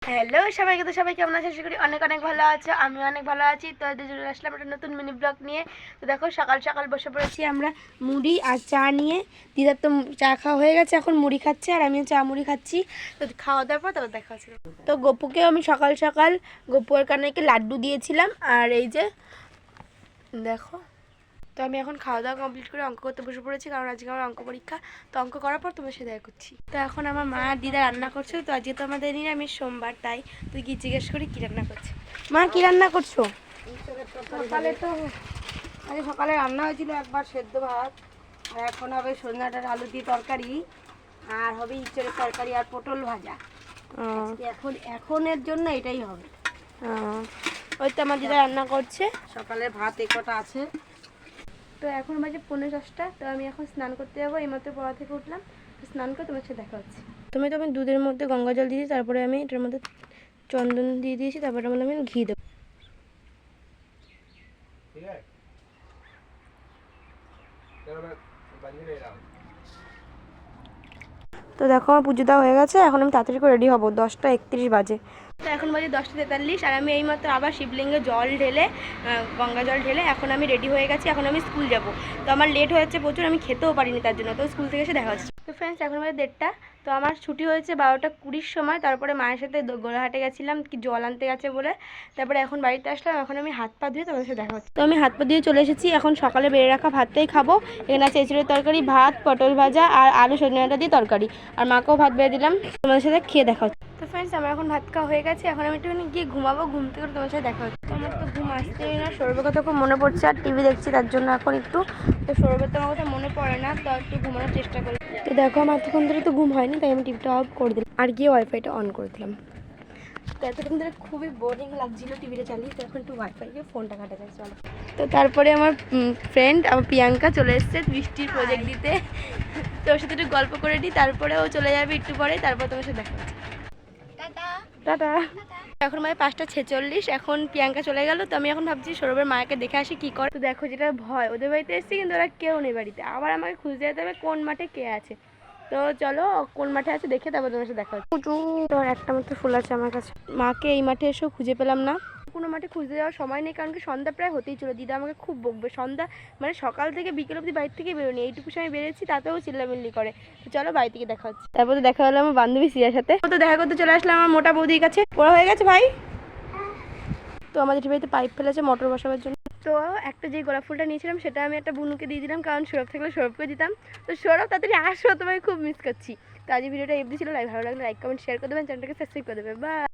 Hello সবাইকে, তো সবাই কেমন আছে? আশা করি অনেক অনেক ভালো আছো। আমি অনেক ভালো আছি। তো চলে আসলাম একটা নতুন মিনি ব্লগ নিয়ে। তো দেখো সকাল সকাল বসে পড়েছি আমরা মুড়ি আর চা নিয়ে। দিদার তো চা খাওয়া হয়ে গেছে, এখন মুড়ি খাচ্ছে আর আমিও চা মুড়ি খাচ্ছি। তো খাওয়া দাওয়ার পর তারপর দেখা হচ্ছে। তো গপুকেও আমি সকাল সকাল গপুর কানাইকে লাড্ডু দিয়েছিলাম। আর এই যে দেখো, তো আমি এখন খাওয়া দাওয়া কমপ্লিট করে অঙ্ক করতে বসে পড়েছি, কারণ আজকে আমার অঙ্ক পরীক্ষা। তো অঙ্ক করার পর তোমার সাথে দেখা করছি। তো এখন আমার মা আর দিদা রান্না করছে। তো আজকে তো আমাদের নিরামিষ সোমবার, তাই তুই কি জিজ্ঞেস করি কী রান্না করছে। মা কি রান্না করছো? সকালে তো আজ সকালে রান্না হয়েছিল একবার সেদ্ধ ভাত, আর এখন হবে সজনা ডাঁটার আলু দিয়ে তরকারি, আর হবে ইঁচড়ের তরকারি আর পটল ভাজা। এখনের জন্য এটাই হবে। ওই তো আমার দিদা রান্না করছে। সকালে ভাত এই কটা আছে। তো এখন বাজে 5:10। তো আমি এখন স্নান করতে যাবো। এইমাত্র পড়া থেকে উঠলাম, তো স্নান করে তোমার সাথে দেখা হচ্ছে। তুমি তো আমি দুধের মধ্যে গঙ্গা জল দিয়েছি, তারপরে আমি এটার মধ্যে চন্দন দিয়ে দিয়েছি, তারপরে আমি ঘি দেবো। তো দেখো আমার পুজো দেওয়া হয়ে গেছে। এখন আমি তাড়াতাড়ি করে রেডি হবো, 10:31 বাজে। তো এখন বাজে 10:43 আর আমি এইমাত্র আবার শিবলিঙ্গে জল ঢেলে, গঙ্গা জল ঢেলে এখন আমি রেডি হয়ে গেছি। এখন আমি স্কুল যাব। তো আমার লেট হয়েছে প্রচুর, আমি খেতেও পারিনি তার জন্য। তো স্কুল থেকে এসে দেখা হচ্ছে। তো ফ্রেন্ডস, এখন বাজে 1:30। তো আমার ছুটি হয়েছে 12:20 সময়। তারপরে মায়ের সাথে গোলাহাটে গেছিলাম কি জল আনতে গেছে বলে। তারপরে এখন বাড়িতে আসলাম। এখন আমি হাত পা ধুয়ে তোমাদের সাথে দেখা হচ্ছে। তো আমি হাত পা ধুয়ে চলে এসেছি। এখন সকালে বেড়ে রাখা ভাতটাই খাবো। এখানে আছে এঁচড়ের তরকারি, ভাত, পটল ভাজা আর আলু সজনে ডাঁটা দিয়ে তরকারি। আর মাকেও ভাত বেড়ে দিলাম। তোমাদের সাথে খেয়ে দেখা হচ্ছে। তো ফ্রেন্ডস, আমার এখন ভাত খাওয়া হয়ে গেছে। এখন আমি একটুখানি গিয়ে ঘুমাবো। ঘুম থেকে তোমার সাথে দেখা হচ্ছে। আমার তো ঘুম আসতেই না, সৌরভের কথা খুব মনে পড়ছে আর টিভি দেখছি তার জন্য এখন একটু। তো সৌরভের তো আমার কথা মনে পড়ে না, তো একটু ঘুমানোর চেষ্টা করি। তো দেখো আমার এতক্ষণ ধরে তো ঘুম হয়নি, তাই আমি টিভিটা অফ করে দিলাম আর গিয়ে ওয়াইফাইটা অন করে দিলাম। তো এতক্ষণ ধরে খুবই বোরিং লাগছিল টিভিটা চালিয়ে, তো এখন একটু ওয়াইফাই গিয়ে ফোনটা কাটা যায়। চলো। তো তারপরে আমার ফ্রেন্ড আমার প্রিয়াঙ্কা চলে এসছে বৃষ্টির প্রজেক্ট দিতে। তো ওর সাথে একটু গল্প করে দিই, তারপরে ও চলে যাবে একটু পরে। তারপর তোমার সাথে দেখা হচ্ছে। টাটা। এখন মানে 5:46। এখন প্রিয়াঙ্কা চলে গেল। তো আমি এখন ভাবছি সৌরভের মাকে দেখে আসি কি করে। তো দেখো যেটা ভয়, ওদের বাড়িতে এসেছি কিন্তু ওরা কেউ নেই বাড়িতে। আবার আমাকে খুঁজতে যেতে হবে কোন মাঠে কে আছে। তো চলো কোন মাঠে আছে দেখে তারপর তোমার সাথে দেখা হচ্ছে। তো একটা মাত্র ফুল আছে আমার কাছে। মাকে এই মাঠে এসেও খুঁজে পেলাম না। কোনো মাঠে খুঁজতে যাওয়ার সময় নেই, কারণ কি সন্ধ্যা প্রায় হতেই ছিল। দিদা আমাকে খুব বকবে। সন্ধ্যা মানে সকাল থেকে বিকেল অবধি বাড়ি থেকে বেরোনি, এইটুকু সময় বেরিয়েছি তাতেও চিল্লামিল্লি করে। তো চলো বাড়ি থেকে দেখা হচ্ছে। তারপর তো দেখা হলো আমার বান্ধবী সিয়ার সাথে। তো দেখা করতে চলে আসলাম আমার মোটা বৌদির কাছে। পড়া হয়ে গেছে ভাই। তো আমাদের বাড়িতে পাইপ ফেলেছে মোটর বসাবার জন্য। তো একটা যে গোলাপ ফুলটা নিয়েছিলাম সেটা আমি একটা বুনুকে দিয়ে দিলাম, কারণ সৌরভ থাকলে সৌরভকে দিতাম। তো সৌরভ তাড়াতাড়ি আসো, তোমায় খুব মিস করছি। তো আজ ভিডিওটা এফডি ছিল। ভালো লাগলে লাইক কমেন্ট শেয়ার করে দেবেন, চ্যানেলটাকে সাবস্ক্রাইব করে দেবেন। বাই।